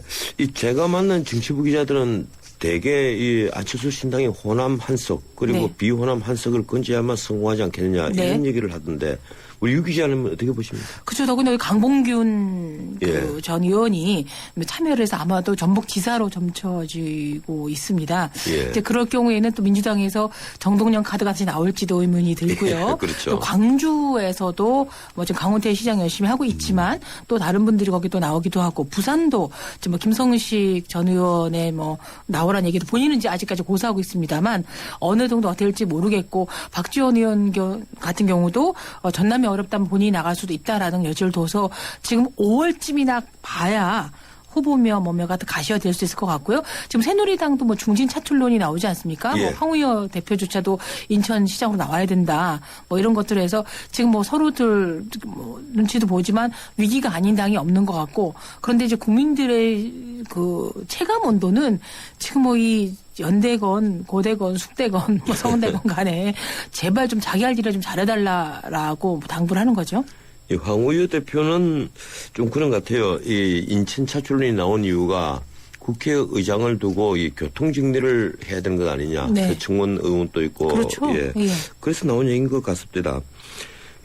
제가 만난 정치부 기자들은 대개 이 안철수 신당의 호남 한석 그리고 네. 비호남 한석을 건져야만 성공하지 않겠느냐 네. 이런 얘기를 하던데 우리 유 기자님은 어떻게 보십니까? 그죠. 더군다나 여기 강봉균 예. 전 의원이 참여를 해서 아마도 전북지사로 점쳐지고 있습니다. 예. 이제 그럴 경우에는 또 민주당에서 정동영 카드가 다시 나올지도 의문이 들고요. 예, 그렇죠. 또 광주에서도 뭐 지금 강원태 시장 열심히 하고 있지만 또 다른 분들이 거기 또 나오기도 하고 부산도 지금 뭐 김성식 전 의원의 뭐 나오라는 얘기도 본인은 이제 아직까지 고사하고 있습니다만 어느 정도 될지 모르겠고 박지원 의원 같은 경우도 전남이 어렵다면 본인이 나갈 수도 있다라는 여지를 둬서 지금 5월쯤이나 봐야 후보며 뭐며가 가시화 될 수 있을 것 같고요. 지금 새누리당도 뭐 중진 차출론이 나오지 않습니까? 예. 뭐 황우여 대표조차도 인천시장으로 나와야 된다. 뭐 이런 것들을 해서 지금 뭐 서로들 뭐 눈치도 보지만 위기가 아닌 당이 없는 것 같고 그런데 이제 국민들의 그 체감 온도는 지금 뭐 이 연대건 고대건 숙대건 뭐 성대건 간에 제발 좀 자기 할 일을 좀 잘해달라라고 당부를 하는 거죠. 이 황우여 대표는 좀 그런 것 같아요. 이 인천 차출론이 나온 이유가 국회의장을 두고 이 교통 정리를 해야 되는 것 아니냐. 네. 표창원 의원도 있고. 그렇죠. 예. 예. 그래서 나온 얘기인 것 같습니다.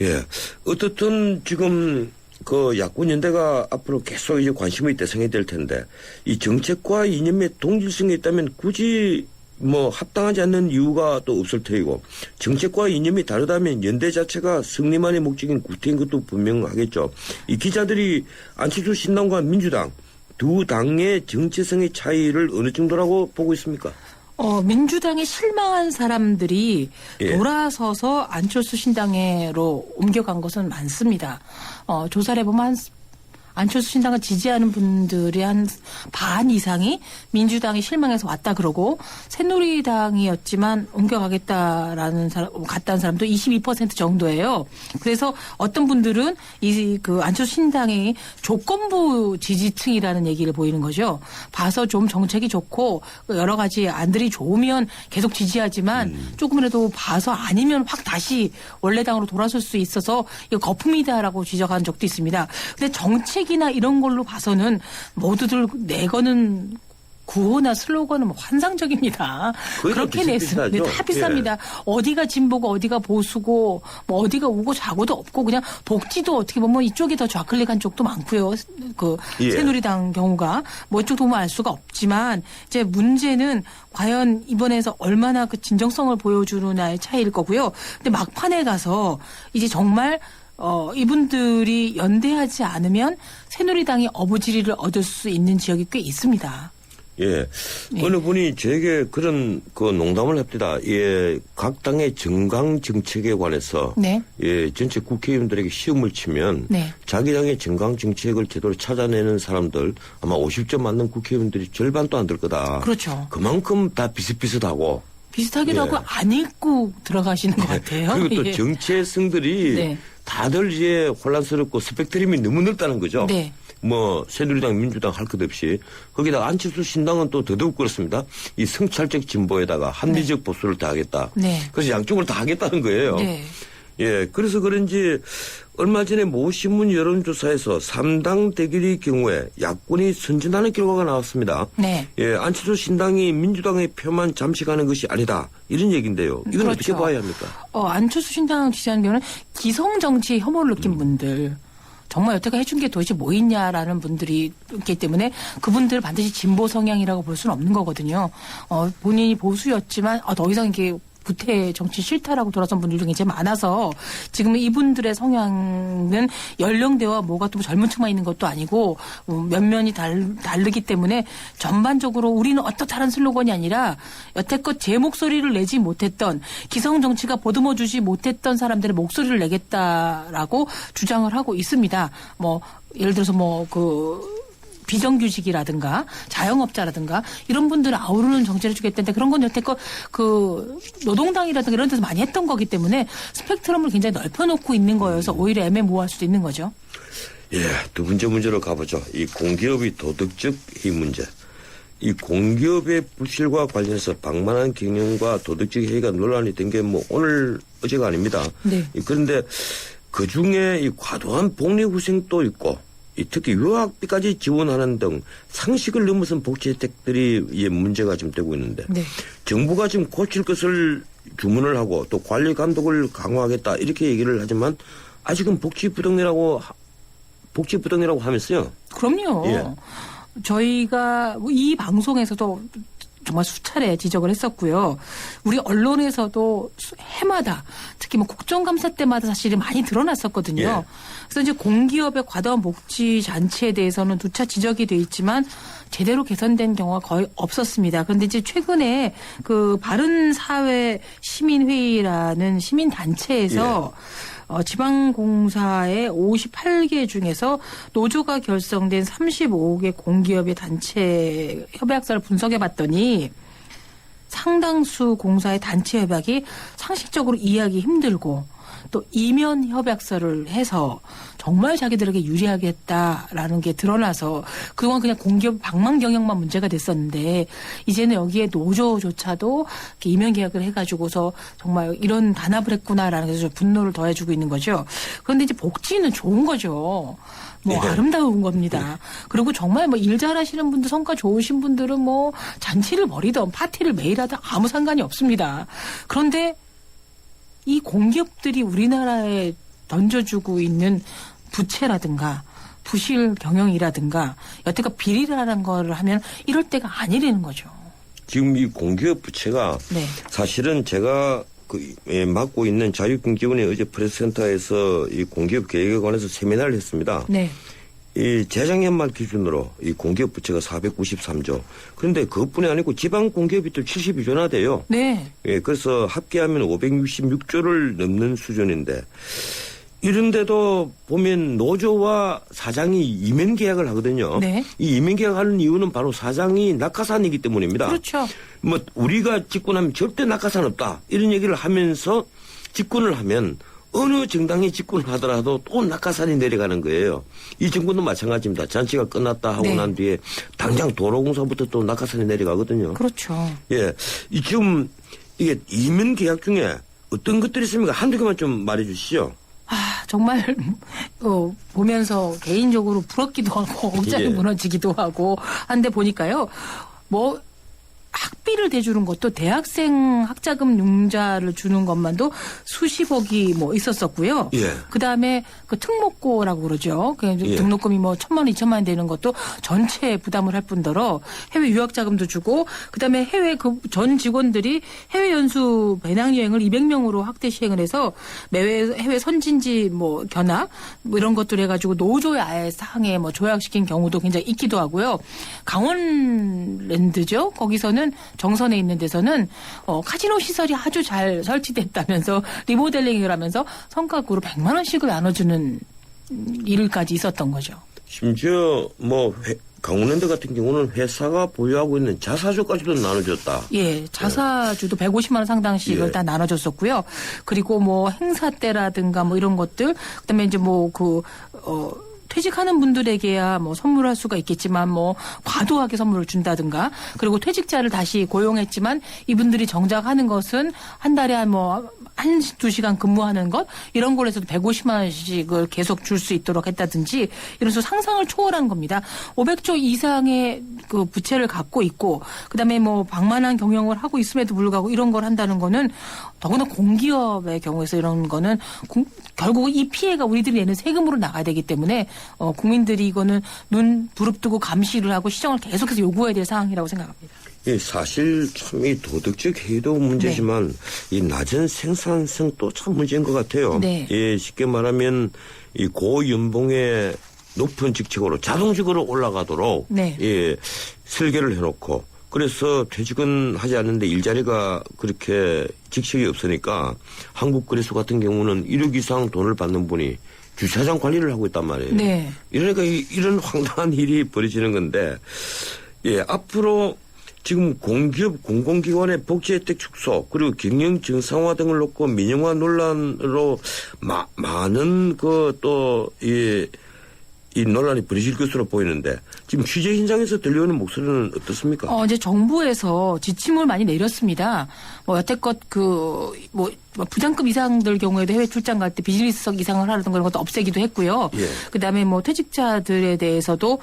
예. 어떻든 지금 그 야권 연대가 앞으로 계속 이제 관심의 대상이 될 텐데 이 정책과 이념의 동질성이 있다면 굳이 뭐 합당하지 않는 이유가 또 없을 테이고 정책과 이념이 다르다면 연대 자체가 승리만의 목적인 구태인 것도 분명하겠죠. 이 기자들이 안철수 신당과 민주당 두 당의 정체성의 차이를 어느 정도라고 보고 있습니까? 민주당에 실망한 사람들이 예. 돌아서서 안철수 신당으로 옮겨간 것은 많습니다. 조사를 해보면 안철수 신당을 지지하는 분들의 한 반 이상이 민주당이 실망해서 왔다 그러고 새누리당이었지만 옮겨가겠다라는 갔다는 사람도 22% 정도예요. 그래서 어떤 분들은 그 안철수 신당이 조건부 지지층이라는 얘기를 보이는 거죠. 봐서 좀 정책이 좋고 여러 가지 안들이 좋으면 계속 지지하지만 조금이라도 봐서 아니면 확 다시 원래 당으로 돌아설 수 있어서 이거 거품이다라고 지적한 적도 있습니다. 근데 정책이나 이런 걸로 봐서는 모두들 내거는 구호나 슬로건은 뭐 환상적입니다. 그렇게 냈습니다. 다 비쌉니다. 예. 어디가 진보고 어디가 보수고 뭐 어디가 우고 좌고도 없고 그냥 복지도 어떻게 보면 이쪽이 더 좌클릭한 쪽도 많고요. 그 예. 새누리당 경우가 뭐 이쪽도 보면 알 수가 없지만 이제 문제는 과연 이번에서 얼마나 그 진정성을 보여주느냐의 차이일 거고요. 근데 막판에 가서 이제 정말 이분들이 연대하지 않으면 새누리당이 어부지리를 얻을 수 있는 지역이 꽤 있습니다. 예. 네. 어느 분이 저에게 그런 그 농담을 합니다. 예. 각 당의 정강 정책에 관해서 네. 예. 전체 국회의원들에게 시험을 치면 네. 자기 당의 정강 정책을 제대로 찾아내는 사람들 아마 50점 맞는 국회의원들이 절반도 안 될 거다. 그렇죠. 그만큼 다 비슷비슷하고 비슷하기도 예. 하고 안 읽고 들어가시는 것 같아요. 그리고 또 예. 정체성들이 네. 다들 이제 혼란스럽고 스펙트럼이 너무 넓다는 거죠. 네. 뭐 새누리당, 민주당 할 것 없이 거기다 안철수 신당은 또 더더욱 그렇습니다. 이 성찰적 진보에다가 합리적 보수를 다 하겠다. 네. 그래서 양쪽을 다 하겠다는 거예요. 네. 예, 그래서 그런지 얼마 전에 모 신문 여론조사에서 3당 대결의 경우에 야권이 선전하는 결과가 나왔습니다. 네. 예, 안철수 신당이 민주당의 표만 잠시 가는 것이 아니다. 이런 얘기인데요. 이건 그렇죠. 어떻게 봐야 합니까? 안철수 신당 지지하는 경우는 기성 정치의 혐오를 느낀 분들. 정말 여태까지 해준 게 도대체 뭐 있냐라는 분들이 있기 때문에 그분들을 반드시 진보 성향이라고 볼 수는 없는 거거든요. 본인이 보수였지만 더 이상 이게 구태 정치 싫다라고 돌아선 분들도 굉장히 많아서 지금 이분들의 성향은 연령대와 뭐가 또 젊은 층만 있는 것도 아니고 면면이 다르기 때문에 전반적으로 우리는 어떻다는 슬로건이 아니라 여태껏 제 목소리를 내지 못했던 기성 정치가 보듬어주지 못했던 사람들의 목소리를 내겠다라고 주장을 하고 있습니다. 뭐 예를 들어서 비정규직이라든가 자영업자라든가 이런 분들을 아우르는 정치를 해주겠다는데 그런 건 여태껏 그 노동당이라든가 이런 데서 많이 했던 거기 때문에 스펙트럼을 굉장히 넓혀놓고 있는 거여서 오히려 애매모호할 수도 있는 거죠. 예, 두 번째 문제로 가보죠. 이 공기업의 도덕적 해이 문제. 이 공기업의 부실과 관련해서 방만한 경영과 도덕적 해이가 논란이 된 게 뭐 오늘 어제가 아닙니다. 네. 그런데 그 중에 이 과도한 복리후생도 있고 특히 유학비까지 지원하는 등 상식을 넘어선 복지 혜택들이 문제가 지금 되고 있는데 네. 정부가 지금 고칠 것을 주문을 하고 또 관리 감독을 강화하겠다 이렇게 얘기를 하지만 아직은 복지 부동이라고 하면서요. 그럼요. 예. 저희가 이 방송에서도 정말 수차례 지적을 했었고요. 우리 언론에서도 해마다 특히 뭐 국정감사 때마다 사실이 많이 드러났었거든요. 예. 그래서 이제 공기업의 과도한 복지 잔치에 대해서는 누차 지적이 돼 있지만 제대로 개선된 경우가 거의 없었습니다. 그런데 이제 최근에 그 바른사회 시민회의라는 시민단체에서 지방공사의 58개 중에서 노조가 결성된 35개 공기업의 단체 협약서를 분석해 봤더니 상당수 공사의 단체 협약이 상식적으로 이해하기 힘들고 또 이면 협약서를 해서 정말 자기들에게 유리하게 했다라는 게 드러나서 그동안 그냥 공기업 방만 경영만 문제가 됐었는데 이제는 여기에 노조조차도 이렇게 이면 계약을 해가지고서 정말 이런 단합을 했구나라는 게서 분노를 더해주고 있는 거죠. 그런데 이제 복지는 좋은 거죠. 뭐 아름다운 겁니다. 그리고 정말 뭐 일 잘하시는 분들, 성과 좋으신 분들은 뭐 잔치를 벌이던 파티를 매일 하든 아무 상관이 없습니다. 그런데 이 공기업들이 우리나라에 던져주고 있는 부채라든가 부실 경영이라든가 여태껏 비리라는 거를 하면 이럴 때가 아니라는 거죠. 지금 이 공기업 부채가 네. 사실은 제가 맡고 있는 자유경제원의 어제 프레스센터에서 이 공기업 계획에 관해서 세미나를 했습니다. 네. 이 재작년 말 기준으로 이 공기업 부채가 493조. 그런데 그것뿐이 아니고 지방 공기업이 또 72조나 돼요. 네. 예, 그래서 합계하면 566조를 넘는 수준인데 이런데도 보면 노조와 사장이 이면 계약을 하거든요. 네. 이 이면 계약하는 이유는 바로 사장이 낙하산이기 때문입니다. 그렇죠. 뭐 우리가 집권하면 절대 낙하산 없다 이런 얘기를 하면서 집권을 하면 어느 정당이 집권을 하더라도 또 낙하산이 내려가는 거예요. 이 정부도 마찬가지입니다. 잔치가 끝났다 하고 네. 난 뒤에 당장 도로공사부터 또 낙하산이 내려가거든요. 그렇죠. 예, 지금 이게 이면 계약 중에 어떤 것들이 있습니까? 한두 개만 좀 말해 주시죠. 정말 보면서 개인적으로 부럽기도 하고 옥장이 예. 무너지기도 하고 한데 보니까요. 뭐 학비를 대주는 것도 대학생 학자금 융자를 주는 것만도 수십억이 뭐 있었었고요. 예. 그다음에 그 특목고라고 그러죠. 그 예. 등록금이 뭐 1,000만 원, 2,000만 원 되는 것도 전체 부담을 할 뿐더러 해외 유학 자금도 주고 그다음에 해외 그 전 직원들이 해외 연수 배낭여행을 200명으로 확대 시행을 해서 매회 해외 선진지 뭐 견학 뭐 이런 것들 해가지고 노조의 아예 상에 뭐 조약시킨 경우도 굉장히 있기도 하고요. 강원랜드죠. 거기서는 정선에 있는 데서는 카지노 시설이 아주 잘 설치됐다면서 리모델링을 하면서 성과급으로 100만 원씩을 나눠주는 일까지 있었던 거죠. 심지어 뭐 강원랜드 같은 경우는 회사가 보유하고 있는 자사주까지도 나눠줬다. 예, 자사주도 150만 원 상당씩을 예. 다 나눠줬었고요. 그리고 뭐 행사 때라든가 뭐 이런 것들, 그다음에 이제 퇴직하는 분들에게야 뭐 선물할 수가 있겠지만 뭐 과도하게 선물을 준다든가 그리고 퇴직자를 다시 고용했지만 이분들이 정작 하는 것은 한 달에 한 2시간 근무하는 것 이런 걸로 해서도 150만 원씩을 계속 줄 수 있도록 했다든지 이런 식으로 상상을 초월한 겁니다. 500조 이상의 그 부채를 갖고 있고 그다음에 뭐 방만한 경영을 하고 있음에도 불구하고 이런 걸 한다는 거는 더구나 공기업의 경우에서 이런 거는 결국 이 피해가 우리들이 내는 세금으로 나가야 되기 때문에 국민들이 이거는 눈 부릅뜨고 감시를 하고 시정을 계속해서 요구해야 될 상황이라고 생각합니다. 예, 사실 참 이 도덕적 해이도 문제지만 이 낮은 생산성도 참 문제인 것 같아요. 네. 예, 쉽게 말하면 이 고연봉의 높은 직책으로 자동적으로 올라가도록 네. 예, 설계를 해놓고 그래서 퇴직은 하지 않는데 일자리가 그렇게 직책이 없으니까 한국거래소 같은 경우는 1억 이상 돈을 받는 분이 주차장 관리를 하고 있단 말이에요. 네. 이러니까 이런 황당한 일이 벌어지는 건데 예, 앞으로 지금 공기업 공공기관의 복지 혜택 축소 그리고 경영 정상화 등을 놓고 민영화 논란으로 많은 이 논란이 벌어질 것으로 보이는데 지금 취재 현장에서 들려오는 목소리는 어떻습니까? 이제 정부에서 지침을 많이 내렸습니다. 여태껏 부장급 이상들 경우에도 해외 출장 갈 때 비즈니스석 이상을 하라던 그런 것도 없애기도 했고요. 예. 그다음에 퇴직자들에 대해서도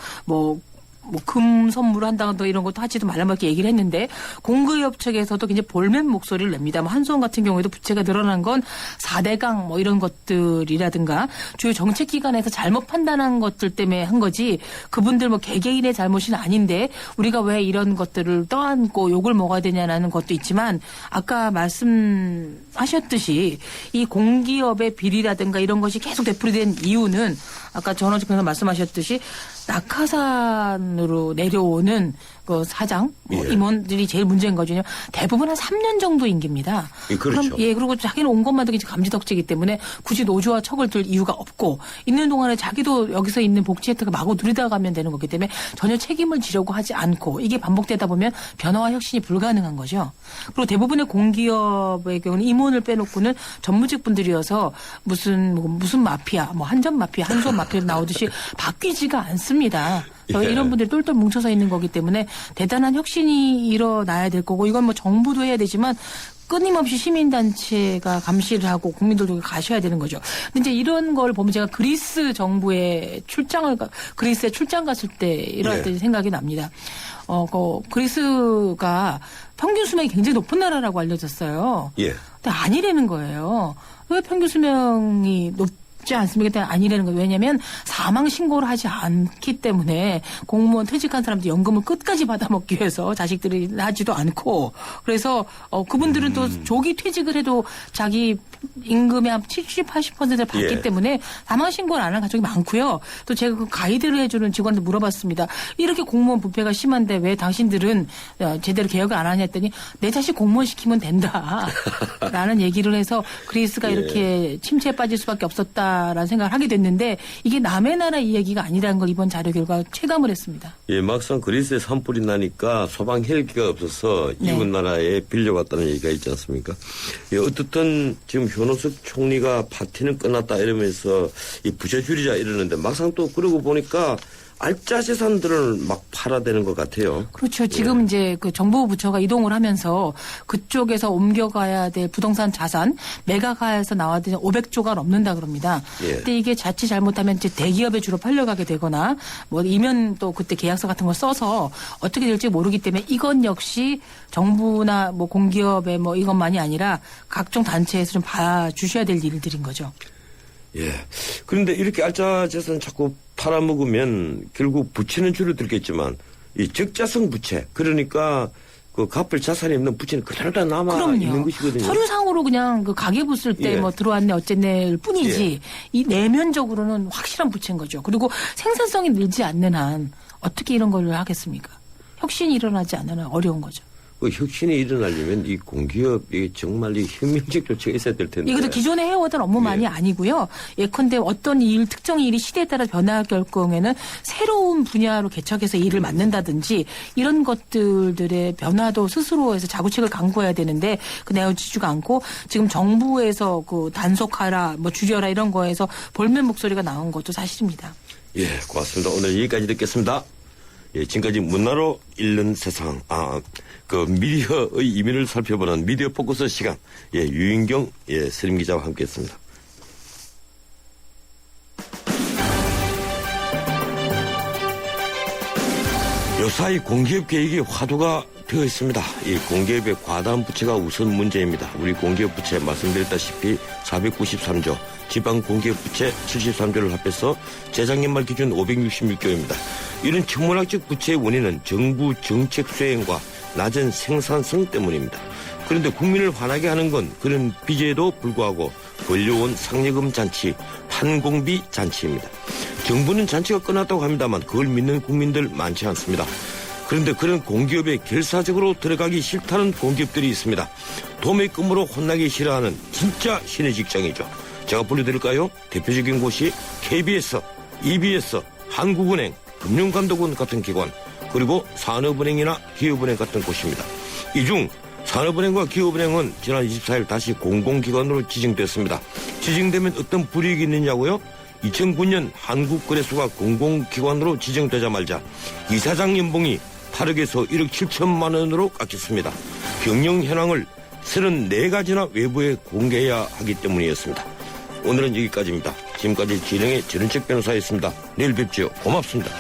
금 선물을 한다던가 이런 것도 하지도 말라고 이렇게 얘기를 했는데 공기업 측에서도 굉장히 볼멘 목소리를 냅니다. 한수원 같은 경우에도 부채가 늘어난 건 4대강 이런 것들이라든가 주요 정책기관에서 잘못 판단한 것들 때문에 한 거지 그분들 개개인의 잘못은 아닌데 우리가 왜 이런 것들을 떠안고 욕을 먹어야 되냐라는 것도 있지만 아까 말씀하셨듯이 이 공기업의 비리라든가 이런 것이 계속 되풀이된 이유는 아까 전원직 변호사 말씀하셨듯이 낙하산으로 내려오는 그 사장 임원들이 제일 문제인 거죠. 대부분 한 3년 정도 임기입니다. 그렇죠. 그리고 자기는 온 것만도 감지덕지이기 때문에 굳이 노조와 척을 들 이유가 없고 있는 동안에 자기도 여기서 있는 복지 혜택을 마구 누리다 가면 되는 거기 때문에 전혀 책임을 지려고 하지 않고 이게 반복되다 보면 변화와 혁신이 불가능한 거죠. 그리고 대부분의 공기업의 경우는 임원을 빼놓고는 전무직 분들이어서 무슨 마피아, 한전 마피아, 한수원 마피아 나오듯이 바뀌지가 않습니다. 이런 분들이 똘똘 뭉쳐서 있는 거기 때문에 대단한 혁신이 일어나야 될 거고 이건 정부도 해야 되지만 끊임없이 시민단체가 감시를 하고 국민들도 가셔야 되는 거죠. 근데 이제 이런 걸 보면 제가 그리스에 출장 갔을 때 일어났던 생각이 납니다. 그리스가 평균 수명이 굉장히 높은 나라라고 알려졌어요. 예. 근데 아니라는 거예요. 왜 평균 수명이 높지 않습니까? 아니라는 거예요. 왜냐하면 사망 신고를 하지 않기 때문에 공무원 퇴직한 사람들 연금을 끝까지 받아먹기 위해서 자식들이 하지도 않고 그래서 그분들은 또 조기 퇴직을 해도 자기 임금의 한 70, 80%를 받기 때문에 사망 신고를 안 하는 가족이 많고요. 또 제가 그 가이드를 해주는 직원한테 물어봤습니다. 이렇게 공무원 부패가 심한데 왜 당신들은 제대로 개혁을 안 하냐 했더니 내 자식 공무원 시키면 된다. 라는 얘기를 해서 그리스가 이렇게 침체에 빠질 수밖에 없었다라는 생각을 하게 됐는데 이게 남의 나라 이야기가 아니라는 걸 이번 자료 결과 체감을 했습니다. 예, 막상 그리스에 산불이 나니까 소방 헬기가 없어서 이웃 나라에 빌려갔다는 얘기가 있지 않습니까? 예, 어떻든 지금 현호석 총리가 파티는 끝났다 이러면서 이 부채 줄이자 이러는데 막상 또 그러고 보니까 알짜 재산들을 막 팔아대는 것 같아요. 그렇죠. 지금 이제 그 정부 부처가 이동을 하면서 그쪽에서 옮겨가야 될 부동산 자산 매각가에서 나와야 500조가 넘는다 그럽니다. 근데 이게 자칫 잘못하면 이제 대기업에 주로 팔려가게 되거나 이면 또 그때 계약서 같은 걸 써서 어떻게 될지 모르기 때문에 이건 역시 정부나 공기업의 이것만이 아니라 각종 단체에서 좀 봐주셔야 될 일들인 거죠. 예. 그런데 이렇게 알짜 재산 자꾸 팔아먹으면 결국 부채는 줄어들겠지만 이 적자성 부채 그러니까 그 갚을 자산이 없는 부채는 그대로 다 남아 있는 것이거든요. 서류상으로 그냥 그 가계부 쓸 때 들어왔네 어쨌네일 뿐이지 이 내면적으로는 확실한 부채인 거죠. 그리고 생산성이 늘지 않는 한 어떻게 이런 걸 하겠습니까? 혁신이 일어나지 않으면 어려운 거죠. 그 혁신이 일어나려면 이 공기업이 정말 이 혁명적 조치가 있어야 될 텐데. 이것도 기존에 해오던 업무만이 아니고요. 예컨대 어떤 특정 일이 시대에 따라 변화할 경우에는 새로운 분야로 개척해서 일을 맡는다든지 이런 것들의 변화도 스스로 해서 자구책을 강구해야 되는데 그 내용 지지가 않고 지금 정부에서 그 단속하라 줄여라 이런 거에서 볼멘 목소리가 나온 것도 사실입니다. 예, 고맙습니다. 오늘 여기까지 듣겠습니다. 예, 지금까지 문화로 읽는 세상, 그 미디어의 이면을 살펴보는 미디어 포커스 시간, 유인경, 스림 기자와 함께 했습니다. 요사이 공기업 개혁이 화두가 되어 있습니다. 이 공기업의 과다한 부채가 우선 문제입니다. 우리 공기업 부채 말씀드렸다시피 493조, 지방 공기업 부채 73조를 합해서 재작년 말 기준 566조입니다. 이런 천문학적 부채의 원인은 정부 정책 수행과 낮은 생산성 때문입니다. 그런데 국민을 화나게 하는 건 그런 빚에도 불구하고 걸려온 상여금 잔치, 판공비 잔치입니다. 정부는 잔치가 끝났다고 합니다만 그걸 믿는 국민들 많지 않습니다. 그런데 그런 공기업에 결사적으로 들어가기 싫다는 공기업들이 있습니다. 도매금으로 혼나기 싫어하는 진짜 신의 직장이죠. 제가 불러드릴까요? 대표적인 곳이 KBS, EBS, 한국은행, 금융감독원 같은 기관, 그리고 산업은행이나 기업은행 같은 곳입니다. 이 중 산업은행과 기업은행은 지난 24일 다시 공공기관으로 지정됐습니다. 지정되면 어떤 불이익이 있느냐고요? 2009년 한국거래소가 공공기관으로 지정되자마자 이사장 연봉이 8억에서 1억 7천만 원으로 깎였습니다. 경영 현황을 34가지나 외부에 공개해야 하기 때문이었습니다. 오늘은 여기까지입니다. 지금까지 진행의 전은책 변호사였습니다. 내일 뵙죠. 고맙습니다.